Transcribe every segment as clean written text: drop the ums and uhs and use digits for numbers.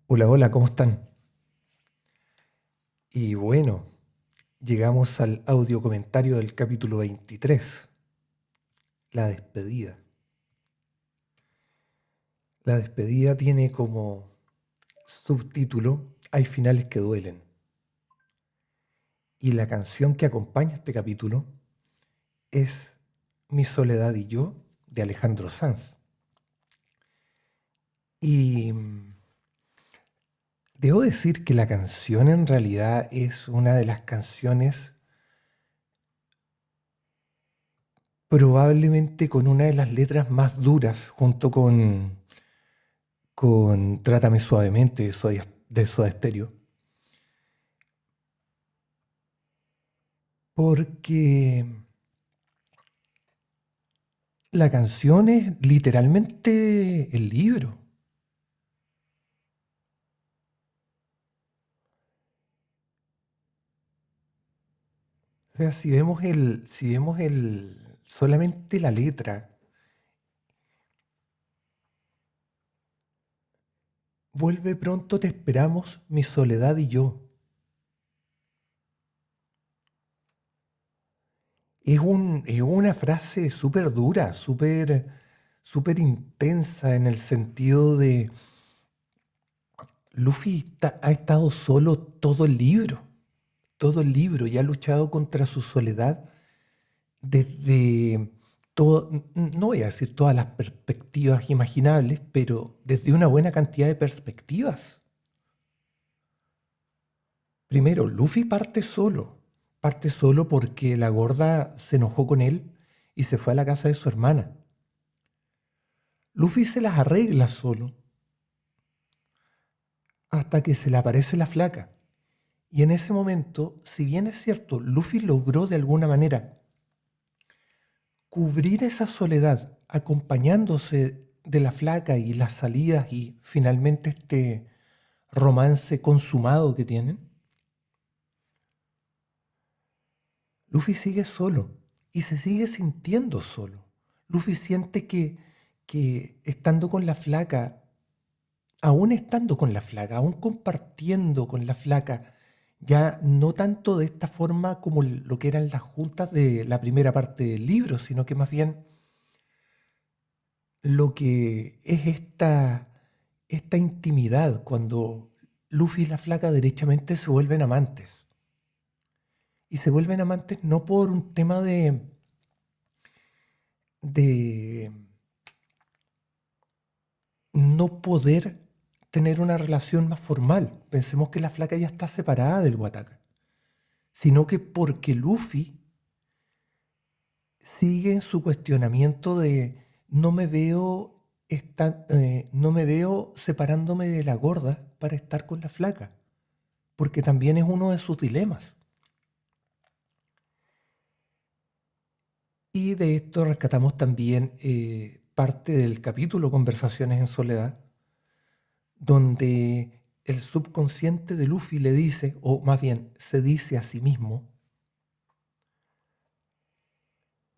Hola, hola, ¿cómo están? Y bueno, llegamos al audio comentario del capítulo 23, la despedida. La despedida tiene como subtítulo Hay finales que duelen. Y la canción que acompaña este capítulo es Mi soledad y yo de Alejandro Sanz. Y debo decir que la canción en realidad es una de las canciones probablemente con una de las letras más duras junto con Trátame suavemente de Soda Stereo, porque la canción es literalmente el libro. O sea, si vemos solamente la letra, vuelve pronto, te esperamos, mi soledad y yo. Es una frase súper dura, súper intensa en el sentido de ha estado solo todo el libro y ha luchado contra su soledad desde todo, no voy a decir todas las perspectivas imaginables, pero desde una buena cantidad de perspectivas. Primero, Luffy parte solo porque la gorda se enojó con él y se fue a la casa de su hermana. Luffy se las arregla solo hasta que se le aparece la flaca. Y en ese momento, si bien es cierto, Luffy logró de alguna manera cubrir esa soledad acompañándose de la flaca y las salidas y finalmente este romance consumado que tienen, Luffy sigue solo y se sigue sintiendo solo. Luffy siente que estando con la flaca, aún estando con la flaca, aún compartiendo con la flaca, ya no tanto de esta forma como lo que eran las juntas de la primera parte del libro, sino que más bien lo que es esta intimidad cuando Luffy y la flaca derechamente se vuelven amantes. Y se vuelven amantes no por un tema de no poder tener una relación más formal. Pensemos que la flaca ya está separada del Wataka. Sino que porque Luffy sigue en su cuestionamiento de no me veo separándome de la gorda para estar con la flaca. Porque también es uno de sus dilemas. Y de esto rescatamos también parte del capítulo Conversaciones en Soledad, donde el subconsciente de Luffy le dice, o más bien se dice a sí mismo,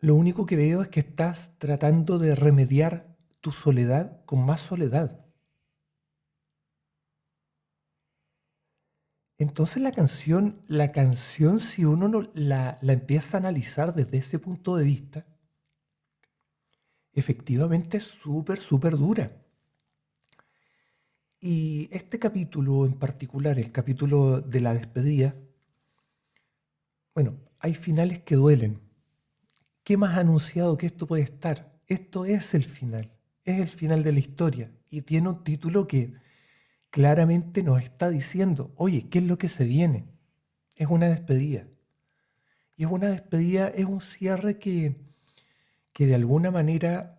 lo único que veo es que estás tratando de remediar tu soledad con más soledad. Entonces la canción si uno no la empieza a analizar desde ese punto de vista, efectivamente es súper dura. Y este capítulo en particular, el capítulo de la despedida, bueno, hay finales que duelen. ¿Qué más anunciado que esto puede estar? Esto es el final de la historia y tiene un título que claramente nos está diciendo, oye, ¿qué es lo que se viene? Es una despedida. Y es una despedida, es un cierre que de alguna manera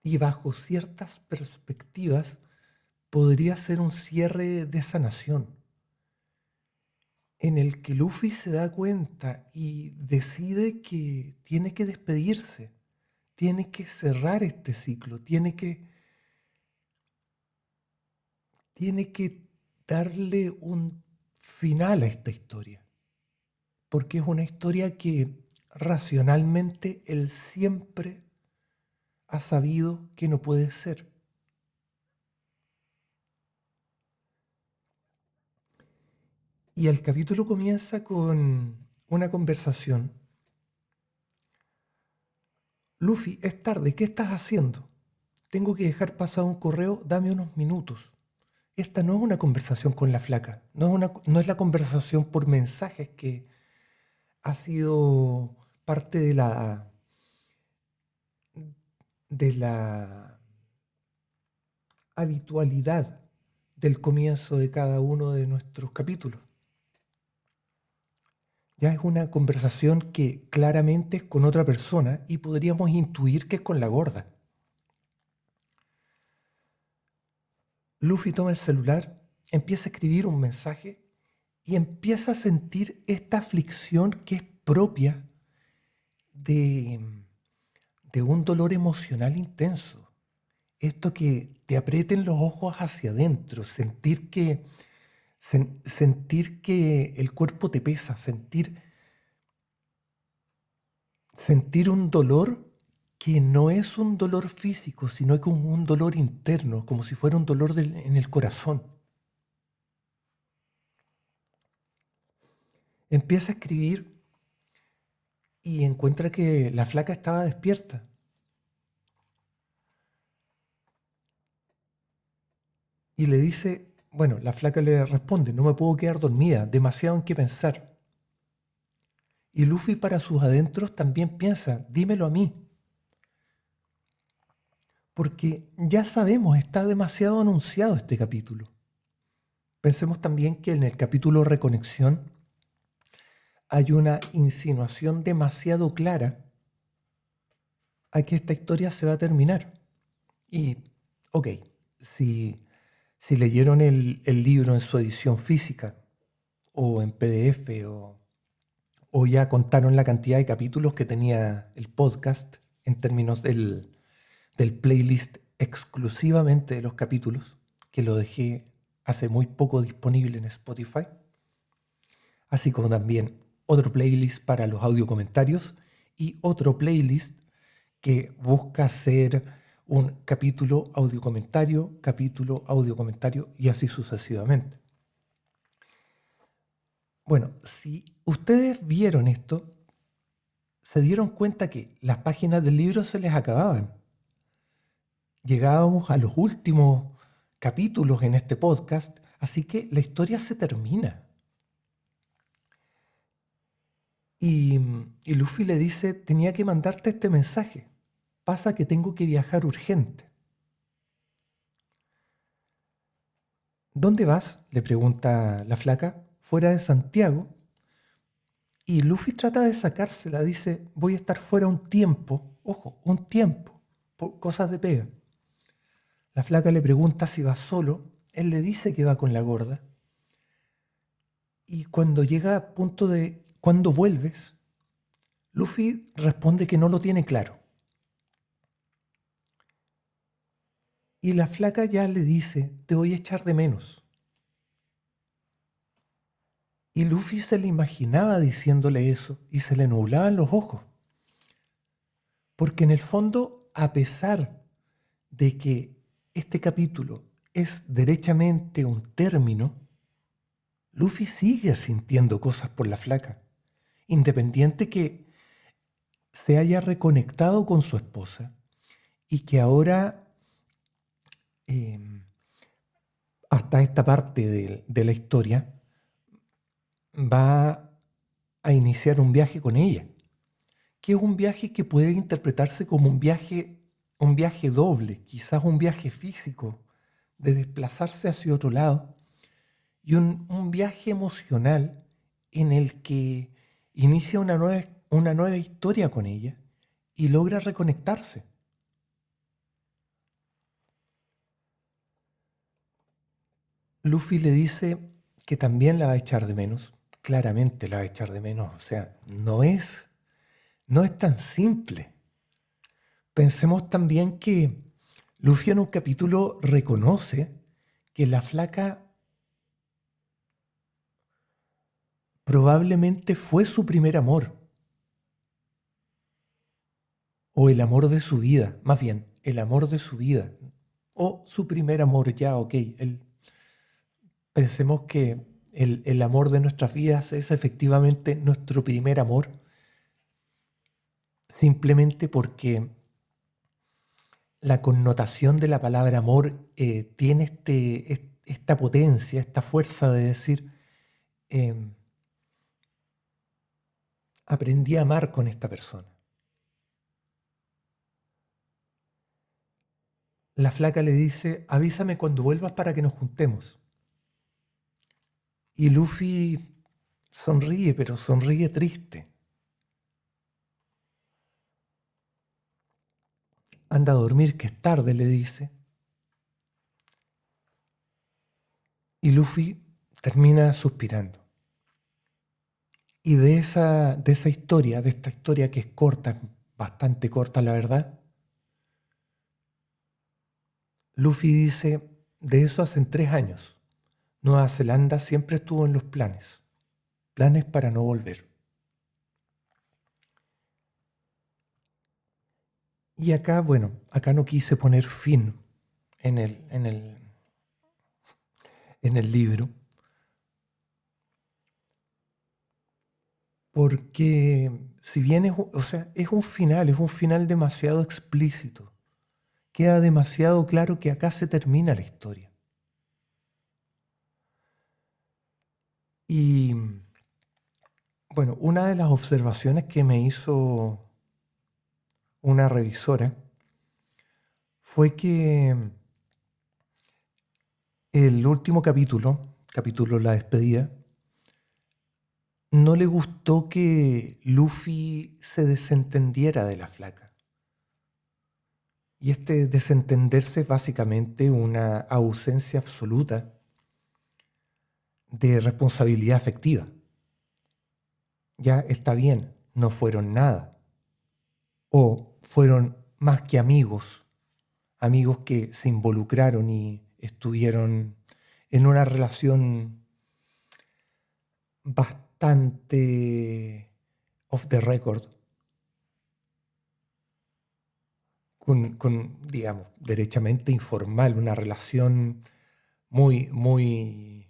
y bajo ciertas perspectivas podría ser un cierre de sanación, en el que Luffy se da cuenta y decide que tiene que despedirse, tiene que cerrar este ciclo, tiene que darle un final a esta historia, porque es una historia que racionalmente él siempre ha sabido que no puede ser. Y el capítulo comienza con una conversación. Luffy, es tarde, ¿qué estás haciendo? Tengo que dejar pasado un correo, dame unos minutos. Esta no es una conversación con la flaca, no es la conversación por mensajes que ha sido parte de la habitualidad del comienzo de cada uno de nuestros capítulos. Ya es una conversación que claramente es con otra persona y podríamos intuir que es con la gorda. Luffy toma el celular, empieza a escribir un mensaje y empieza a sentir esta aflicción que es propia de, de un dolor emocional intenso. Esto que te aprieten los ojos hacia adentro, sentir que el cuerpo te pesa, sentir un dolor que no es un dolor físico, sino que un dolor interno, como si fuera un dolor en el corazón. Empieza a escribir y encuentra que la flaca estaba despierta. Y le dice, bueno, la flaca le responde, no me puedo quedar dormida, demasiado en qué pensar. Y Luffy para sus adentros también piensa, dímelo a mí. Porque ya sabemos, está demasiado anunciado este capítulo. Pensemos también que en el capítulo Reconexión hay una insinuación demasiado clara a que esta historia se va a terminar. Y, ok, si leyeron el libro en su edición física o en PDF o ya contaron la cantidad de capítulos que tenía el podcast en términos del playlist exclusivamente de los capítulos, que lo dejé hace muy poco disponible en Spotify, así como también otro playlist para los audio comentarios y otro playlist que busca ser un capítulo audio comentario y así sucesivamente. Bueno, si ustedes vieron esto, se dieron cuenta que las páginas del libro se les acababan. Llegábamos a los últimos capítulos en este podcast, así que la historia se termina. Y Luffy le dice, tenía que mandarte este mensaje. Pasa que tengo que viajar urgente. ¿Dónde vas? Le pregunta la flaca. Fuera de Santiago. Y Luffy trata de sacársela. Dice, voy a estar fuera un tiempo. Ojo, un tiempo. Por cosas de pega. La flaca le pregunta si va solo. Él le dice que va con la gorda. Y cuando llega a punto de, ¿cuándo vuelves? Luffy responde que no lo tiene claro. Y la flaca ya le dice, te voy a echar de menos. Y Luffy se le imaginaba diciéndole eso y se le nublaban los ojos. Porque en el fondo, a pesar de que este capítulo es derechamente un término, Luffy sigue sintiendo cosas por la flaca, independiente que se haya reconectado con su esposa y que ahora, hasta esta parte de la historia, va a iniciar un viaje con ella, que es un viaje que puede interpretarse como un viaje doble, quizás un viaje físico, de desplazarse hacia otro lado, y un viaje emocional en el que inicia una nueva historia con ella y logra reconectarse. Luffy le dice que también la va a echar de menos, claramente la va a echar de menos, o sea, no es tan simple. Pensemos también que Luffy en un capítulo reconoce que la flaca probablemente fue su primer amor, o el amor de su vida, más bien, el amor de su vida, o su primer amor ya, ok. Pensemos que el amor de nuestras vidas es efectivamente nuestro primer amor, simplemente porque la connotación de la palabra amor tiene esta potencia, esta fuerza de decir, eh, aprendí a amar con esta persona. La flaca le dice, avísame cuando vuelvas para que nos juntemos. Y Luffy sonríe, pero sonríe triste. Anda a dormir, que es tarde, le dice. Y Luffy termina suspirando. Y de esta historia que es corta, bastante corta la verdad, Luffy dice, de eso hacen 3 años. Nueva Zelanda siempre estuvo en los planes para no volver. Y acá, bueno, acá no quise poner fin en el libro, porque si bien es un final demasiado explícito. Queda demasiado claro que acá se termina la historia. Y bueno, una de las observaciones que me hizo una revisora fue que el último capítulo La despedida, no le gustó que Luffy se desentendiera de la flaca. Y este desentenderse es básicamente una ausencia absoluta de responsabilidad afectiva. Ya está bien, no fueron nada. O fueron más que amigos que se involucraron y estuvieron en una relación bastante off the record, digamos, derechamente informal, una relación muy, muy,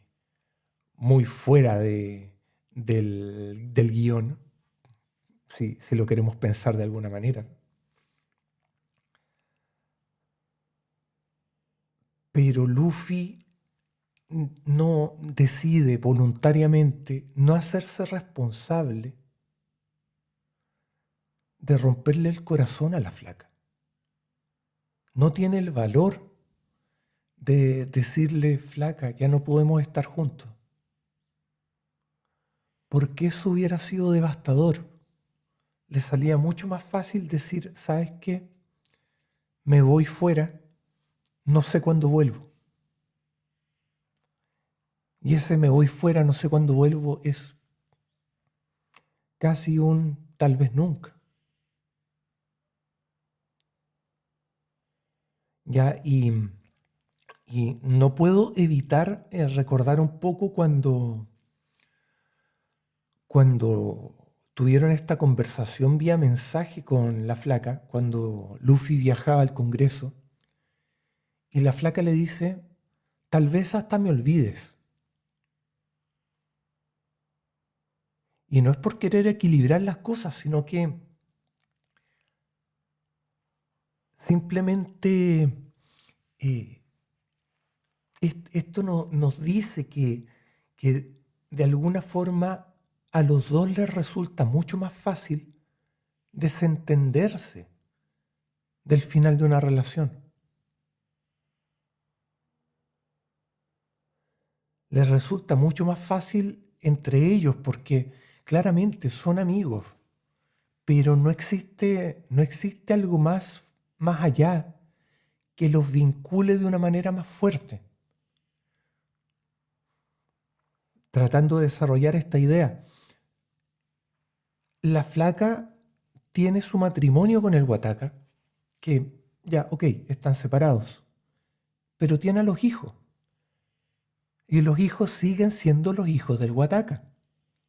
muy fuera del guión, si lo queremos pensar de alguna manera. Pero Luffy no decide voluntariamente no hacerse responsable de romperle el corazón a la flaca. No tiene el valor de decirle, flaca, ya no podemos estar juntos. Porque eso hubiera sido devastador. Le salía mucho más fácil decir, ¿sabes qué? Me voy fuera, no sé cuándo vuelvo. Y ese me voy fuera, no sé cuándo vuelvo, es casi un tal vez nunca. ¿Ya? Y no puedo evitar recordar un poco cuando tuvieron esta conversación vía mensaje con la flaca, cuando Luffy viajaba al Congreso, y la flaca le dice, tal vez hasta me olvides. Y no es por querer equilibrar las cosas, sino que simplemente esto nos dice que de alguna forma a los dos les resulta mucho más fácil desentenderse del final de una relación. Les resulta mucho más fácil entre ellos porque claramente son amigos, pero no existe algo más allá que los vincule de una manera más fuerte. Tratando de desarrollar esta idea, la flaca tiene su matrimonio con el Wataka, que ya, ok, están separados, pero tiene a los hijos. Y los hijos siguen siendo los hijos del Wataka.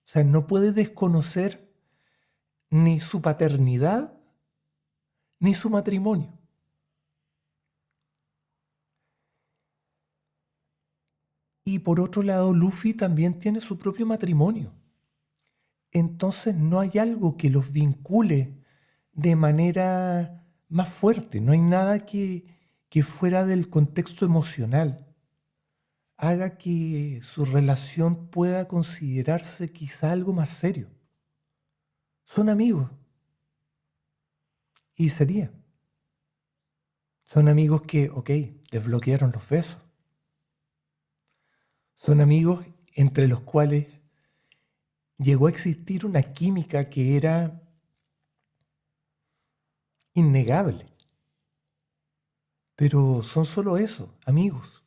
O sea, no puede desconocer ni su paternidad ni su matrimonio. Y por otro lado, Luffy también tiene su propio matrimonio. Entonces no hay algo que los vincule de manera más fuerte. No hay nada que fuera del contexto emocional haga que su relación pueda considerarse quizá algo más serio. Son amigos y sería. Son amigos que, ok, desbloquearon los besos. Son amigos entre los cuales llegó a existir una química que era innegable. Pero son solo eso, amigos.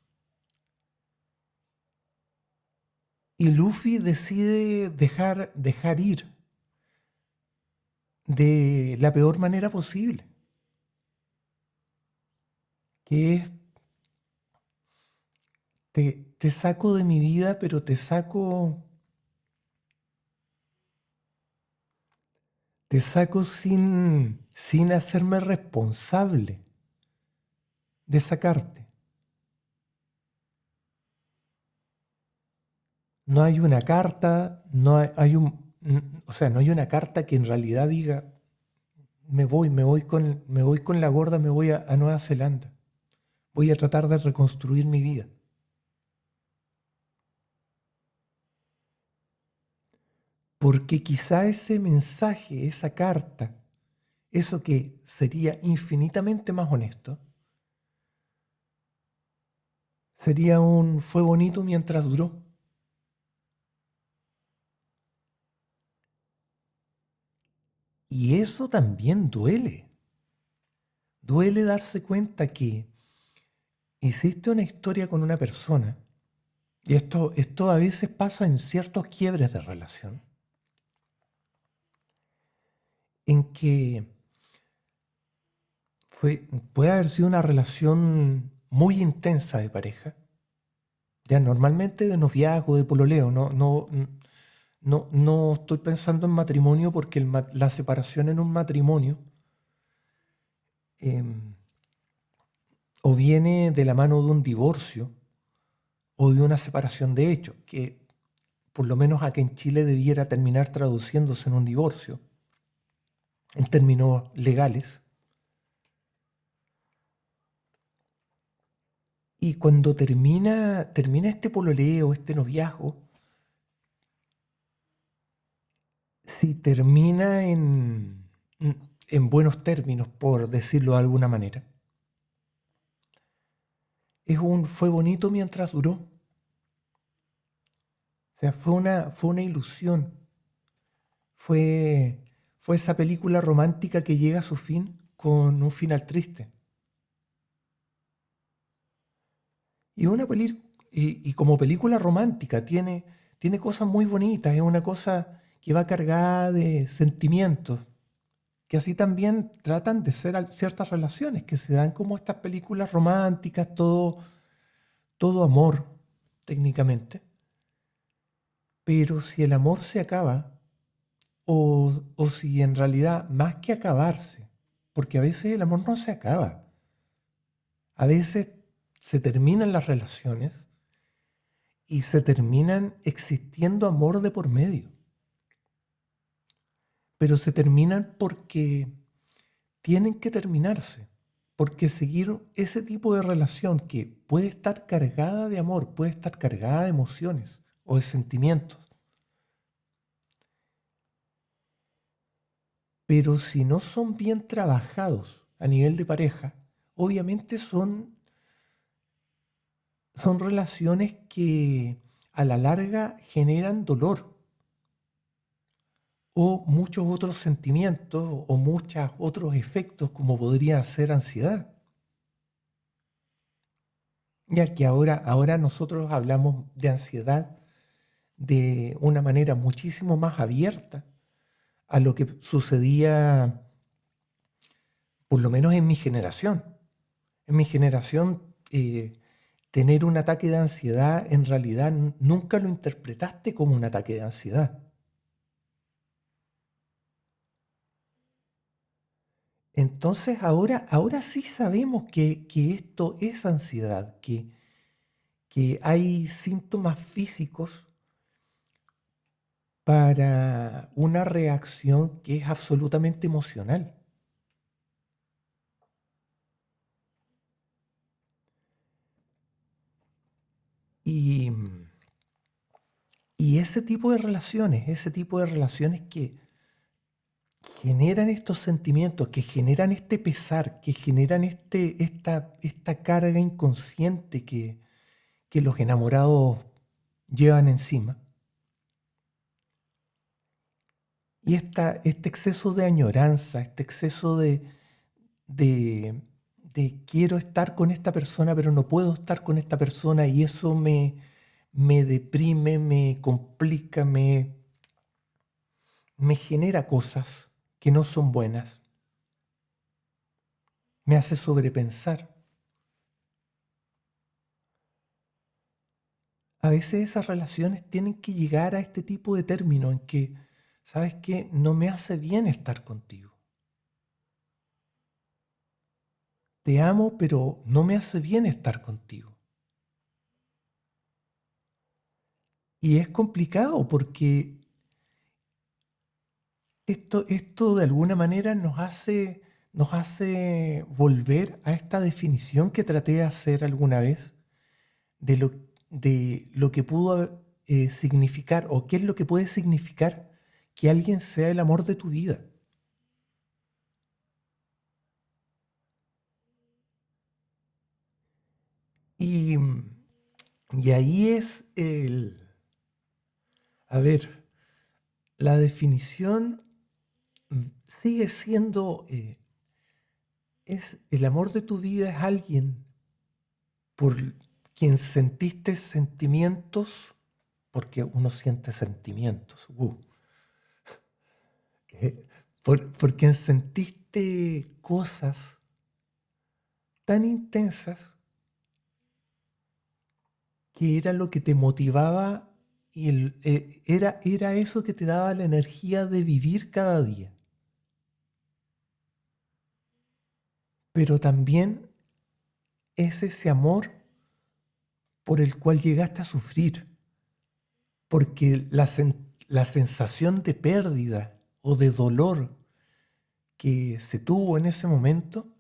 Y Luffy decide dejar ir de la peor manera posible, que es, te saco de mi vida, pero te saco sin hacerme responsable de sacarte. No hay una carta, o sea, no hay una carta que en realidad diga, me voy con la gorda, me voy a Nueva Zelanda. Voy a tratar de reconstruir mi vida. Porque quizá ese mensaje, esa carta, eso que sería infinitamente más honesto, sería fue bonito mientras duró. Y eso también duele. Duele darse cuenta que hiciste una historia con una persona, y esto a veces pasa en ciertos quiebres de relación, en que puede haber sido una relación muy intensa de pareja, ya normalmente de noviazgo, de pololeo, no estoy pensando en matrimonio porque la separación en un matrimonio em, o viene de la mano de un divorcio o de una separación de hecho, que por lo menos aquí en Chile debiera terminar traduciéndose en un divorcio, en términos legales. Y cuando termina este pololeo, este noviazgo, si termina en buenos términos, por decirlo de alguna manera, fue bonito mientras duró. O sea, fue una ilusión. Fue, fue esa película romántica que llega a su fin con un final triste. Y, y como película romántica tiene cosas muy bonitas, es una cosa que va cargada de sentimientos, que así también tratan de ser ciertas relaciones, que se dan como estas películas románticas, todo amor, técnicamente. Pero si el amor se acaba, o si en realidad, más que acabarse, porque a veces el amor no se acaba, a veces se terminan las relaciones y se terminan existiendo amor de por medio, pero se terminan porque tienen que terminarse, porque seguir ese tipo de relación que puede estar cargada de amor, puede estar cargada de emociones o de sentimientos, pero si no son bien trabajados a nivel de pareja, obviamente son relaciones que a la larga generan dolor o muchos otros sentimientos o muchos otros efectos como podría ser ansiedad. Ya que ahora nosotros hablamos de ansiedad de una manera muchísimo más abierta a lo que sucedía, por lo menos en mi generación. En mi generación, tener un ataque de ansiedad en realidad nunca lo interpretaste como un ataque de ansiedad. Entonces ahora sí sabemos que esto es ansiedad, que que hay síntomas físicos para una reacción que es absolutamente emocional. Y, y ese tipo de relaciones que generan estos sentimientos, que generan este pesar, que generan esta carga inconsciente que los enamorados llevan encima, y este exceso de añoranza, este exceso de, de quiero estar con esta persona, pero no puedo estar con esta persona, y eso me deprime, me complica, me genera cosas que no son buenas, me hace sobrepensar. A veces esas relaciones tienen que llegar a este tipo de término en que, ¿sabes qué? No me hace bien estar contigo. Te amo, pero no me hace bien estar contigo. Y es complicado porque esto de alguna manera nos hace volver a esta definición que traté de hacer alguna vez de lo que pudo significar o qué es lo que puede significar que alguien sea el amor de tu vida. Y, y ahí es a ver, la definición sigue siendo, es el amor de tu vida es alguien por quien sentiste sentimientos, porque uno siente sentimientos, eh, por quien sentiste cosas tan intensas que era lo que te motivaba y era eso que te daba la energía de vivir cada día. Pero también es ese amor por el cual llegaste a sufrir, porque la sensación de pérdida o de dolor que se tuvo en ese momento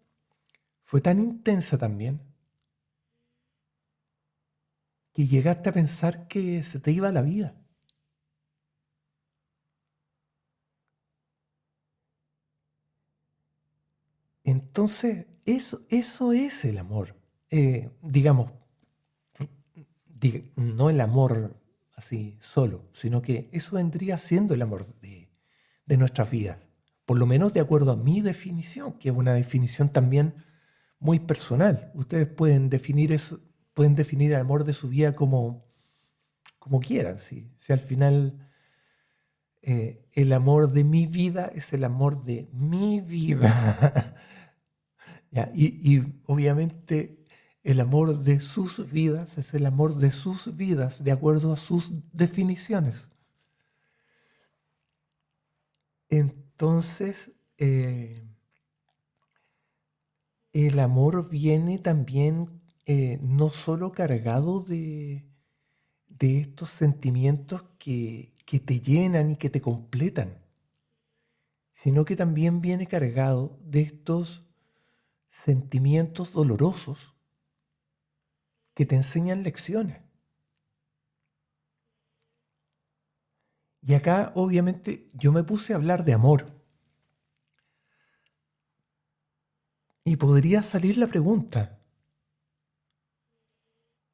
fue tan intensa también que llegaste a pensar que se te iba la vida. Entonces, eso es el amor. Digamos, no el amor así solo, sino que eso vendría siendo el amor de nuestras vidas. Por lo menos de acuerdo a mi definición, que es una definición también muy personal. Ustedes pueden definir eso, pueden definir el amor de su vida como quieran. Si al final el amor de mi vida es el amor de mi vida. ¿Ya? Y obviamente el amor de sus vidas es el amor de sus vidas, de acuerdo a sus definiciones. Entonces, el amor viene también no solo cargado de estos sentimientos que te llenan y que te completan, sino que también viene cargado de estos sentimientos dolorosos que te enseñan lecciones. Y acá, obviamente, yo me puse a hablar de amor. Y podría salir la pregunta,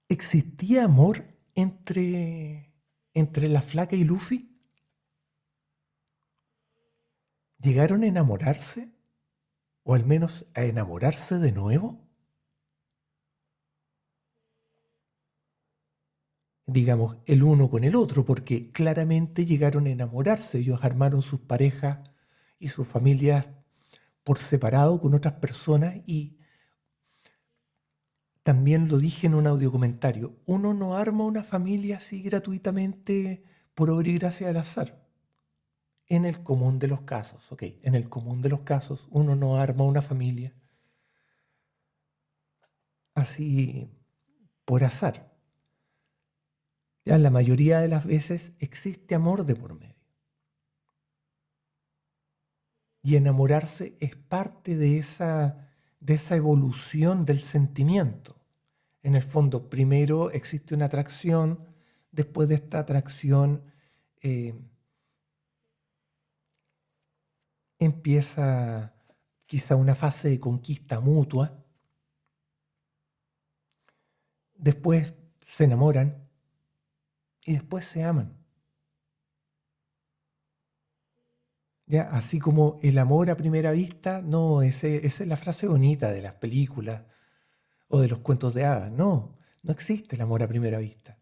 ¿existía amor entre la flaca y Luffy? ¿Llegaron a enamorarse? ¿O al menos a enamorarse de nuevo? Digamos, el uno con el otro, porque claramente llegaron a enamorarse. Ellos armaron sus parejas y sus familias por separado con otras personas, y también lo dije en un audio comentario, uno no arma una familia así gratuitamente por obra y gracia del azar. En el común de los casos, ok, en el común de los casos uno no arma una familia así por azar. Ya la mayoría de las veces existe amor de por medio. Y enamorarse es parte de esa evolución del sentimiento. En el fondo, primero existe una atracción, después de esta atracción eh, empieza quizá una fase de conquista mutua, después se enamoran y después se aman. ¿Ya? Así como el amor a primera vista, no, esa es la frase bonita de las películas o de los cuentos de hadas. No, no existe el amor a primera vista.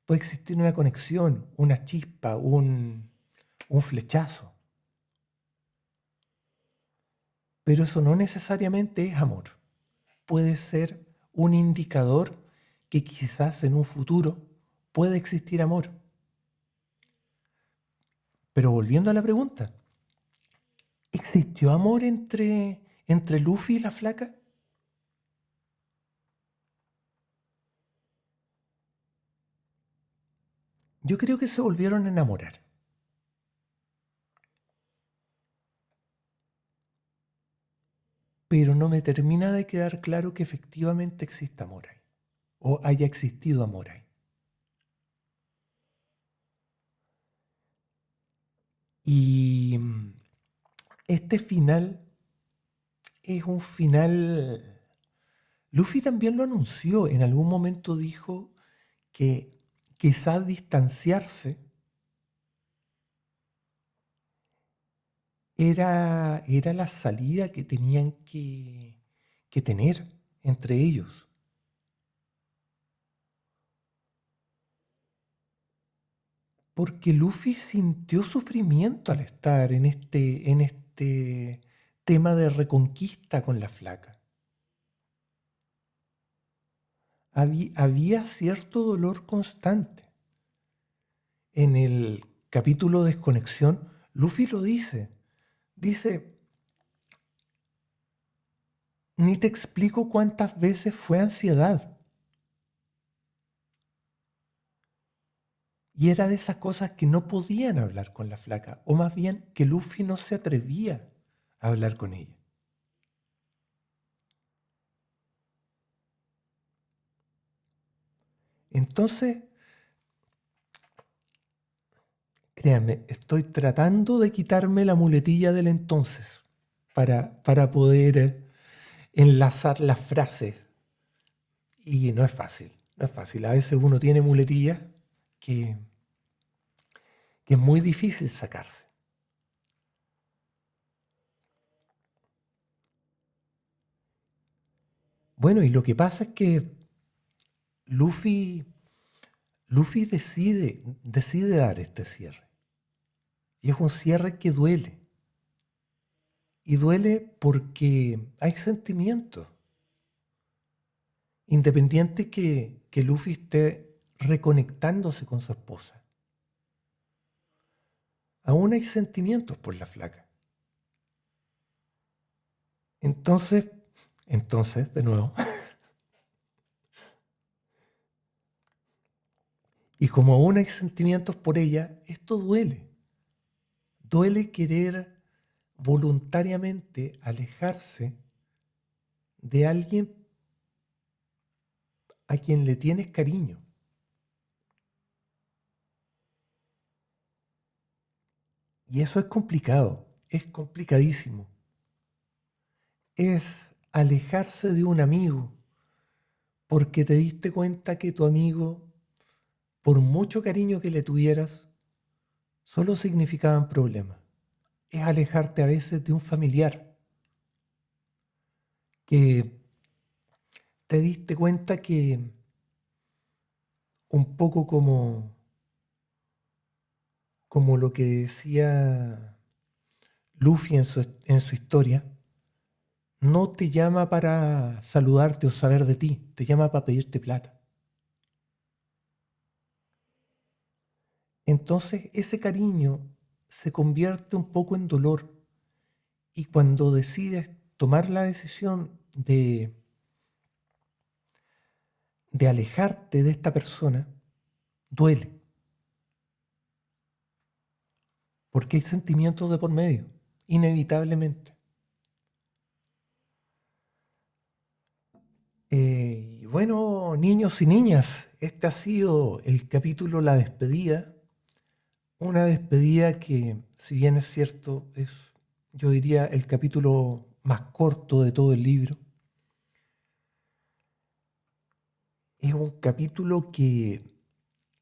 Puede existir una conexión, una chispa, un flechazo. Pero eso no necesariamente es amor. Puede ser un indicador que quizás en un futuro puede existir amor. Pero volviendo a la pregunta, ¿existió amor entre Luffy y la flaca? Yo creo que se volvieron a enamorar. Pero no me termina de quedar claro que efectivamente exista amor ahí. O haya existido amor ahí. Y este final es un final. Luffy también lo anunció. En algún momento dijo que quizás distanciarse era la salida que tenían que tener entre ellos. Porque Luffy sintió sufrimiento al estar en este tema de reconquista con la flaca. Había cierto dolor constante. En el capítulo Desconexión, Luffy lo dice. Dice, ni te explico cuántas veces fue ansiedad. Y era de esas cosas que no podían hablar con la flaca, o más bien que Luffy no se atrevía a hablar con ella. Entonces, créanme, estoy tratando de quitarme la muletilla del entonces para poder enlazar las frases. Y no es fácil, no es fácil. A veces uno tiene muletillas que, que es muy difícil sacarse. Bueno, y lo que pasa es que Luffy, Luffy decide dar este cierre. Y es un cierre que duele. Y duele porque hay sentimientos. Independiente que Luffy esté reconectándose con su esposa. Aún hay sentimientos por la flaca. Entonces, de nuevo, y como aún hay sentimientos por ella, esto duele. Duele querer voluntariamente alejarse de alguien a quien le tienes cariño. Y eso es complicadísimo. Es alejarse de un amigo porque te diste cuenta que tu amigo, por mucho cariño que le tuvieras, solo significaban problemas. Es alejarte a veces de un familiar que te diste cuenta que un poco como lo que decía Luffy en su historia, no te llama para saludarte o saber de ti, te llama para pedirte plata. Entonces ese cariño se convierte un poco en dolor y cuando decides tomar la decisión de alejarte de esta persona, duele, porque hay sentimientos de por medio, inevitablemente. Y bueno, niños y niñas, este ha sido el capítulo La despedida. Una despedida que, si bien es cierto, es, yo diría, el capítulo más corto de todo el libro. Es un capítulo que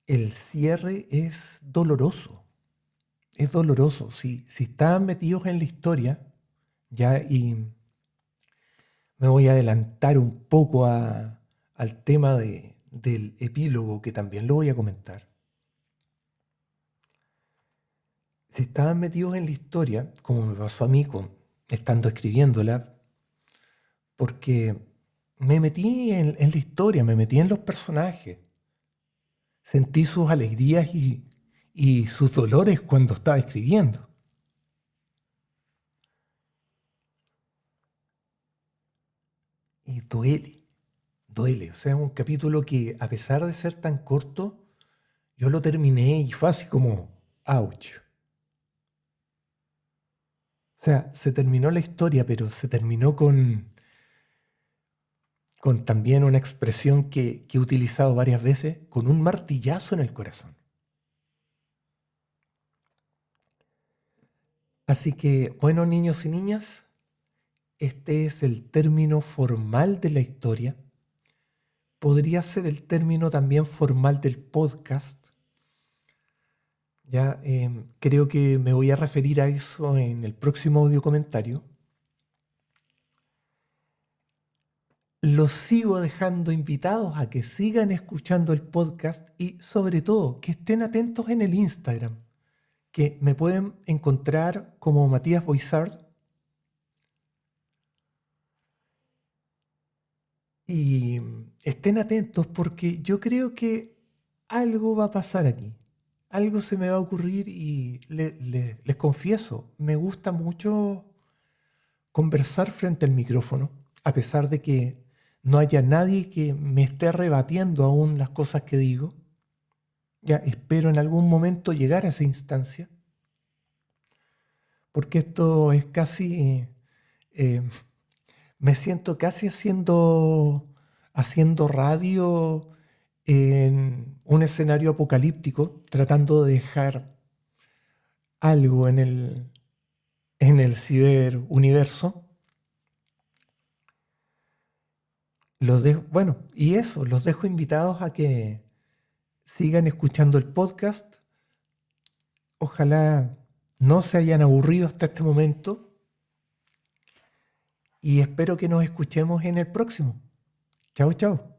el cierre es doloroso. Es doloroso. Si están metidos en la historia, ya, y me voy a adelantar un poco al tema del epílogo, que también lo voy a comentar. Si estaban metidos en la historia, como me pasó a mí estando escribiéndola, porque me metí en la historia, me metí en los personajes, sentí sus alegrías y sus dolores cuando estaba escribiendo. Y duele. O sea, es un capítulo que, a pesar de ser tan corto, yo lo terminé y fue así como, ouch. O sea, se terminó la historia, pero se terminó con también una expresión que he utilizado varias veces, con un martillazo en el corazón. Así que, bueno, niños y niñas, este es el término formal de la historia. Podría ser el término también formal del podcast. Ya creo que me voy a referir a eso en el próximo audio comentario. Los sigo dejando invitados a que sigan escuchando el podcast y sobre todo que estén atentos en el Instagram, que me pueden encontrar como Matías Boizard. Y estén atentos porque yo creo que algo va a pasar aquí. Algo se me va a ocurrir y les confieso, me gusta mucho conversar frente al micrófono, a pesar de que no haya nadie que me esté rebatiendo aún las cosas que digo. Ya espero en algún momento llegar a esa instancia, porque esto es casi, eh, me siento casi haciendo radio en un escenario apocalíptico, tratando de dejar algo en el ciberuniverso. Los dejo, bueno, y eso, los dejo invitados a que sigan escuchando el podcast. Ojalá no se hayan aburrido hasta este momento y espero que nos escuchemos en el próximo. Chao, chao.